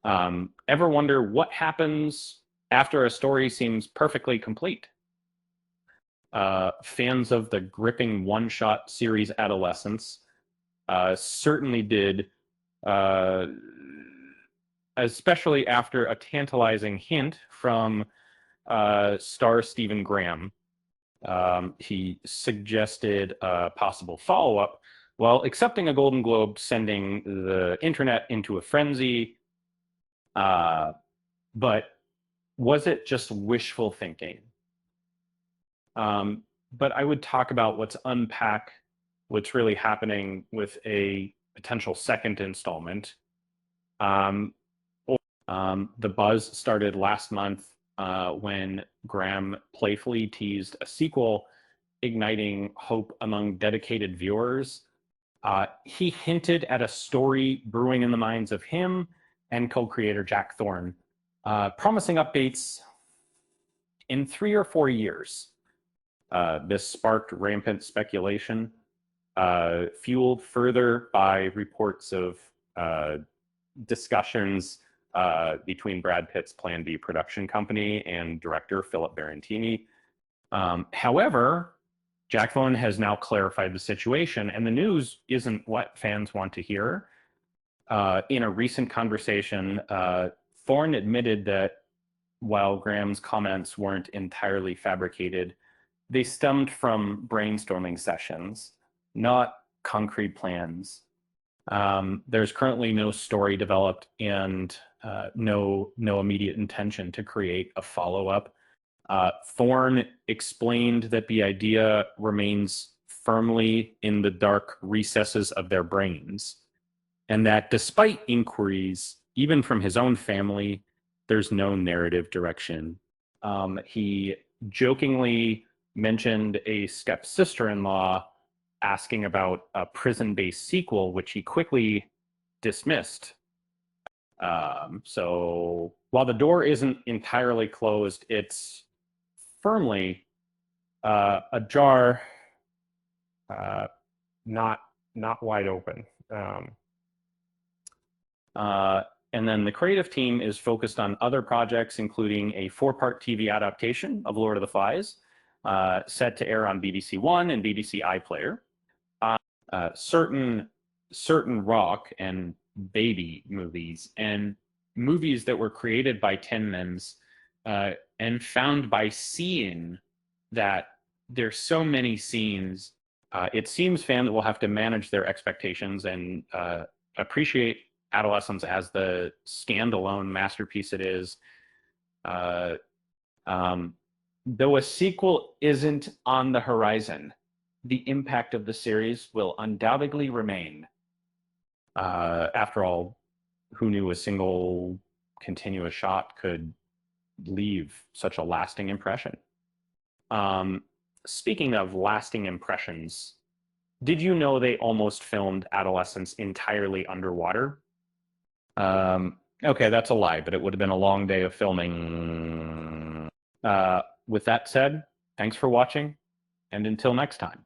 Ever wonder what happens after a story seems perfectly complete? Fans of the gripping one-shot series Adolescence certainly did, uh, especially after a tantalizing hint from star Stephen Graham. He suggested a possible follow-up while accepting a Golden Globe, sending the internet into a frenzy. But was it just wishful thinking? But I would talk about unpack what's really happening with a potential second installment. Um, the buzz started last month when Graham playfully teased a sequel, igniting hope among dedicated viewers. He hinted at a story brewing in the minds of him and co-creator Jack Thorne, promising updates in 3 or 4 years. This sparked rampant speculation, fueled further by reports of discussions between Brad Pitt's Plan B production company and director Philip Barantini. However, Jack Thorne has now clarified the situation, and the news isn't what fans want to hear. In a recent conversation, Thorne admitted that while Graham's comments weren't entirely fabricated, they stemmed from brainstorming sessions, not concrete plans. There's currently no story developed and no immediate intention to create a follow-up. Thorne explained that the idea remains firmly in the dark recesses of their brains, and that despite inquiries, even from his own family, there's no narrative direction. He jokingly mentioned a step-sister-in-law asking about a prison-based sequel, which he quickly dismissed. So while the door isn't entirely closed, it's firmly ajar, not wide open. And then the creative team is focused on other projects, including a 4-part TV adaptation of Lord of the Flies, set to air on BBC One and BBC iPlayer. Certain rock and baby movies and movies that were created by Tin Mins and found by seeing that there's so many scenes, it seems fans will have to manage their expectations and appreciate Adolescence as the standalone masterpiece it is. Though a sequel isn't on the horizon, the impact of the series will undoubtedly remain. After all, who knew a single continuous shot could leave such a lasting impression? Speaking of lasting impressions, did you know they almost filmed Adolescence entirely underwater? Okay, that's a lie, but it would have been a long day of filming. With that said, thanks for watching, and until next time.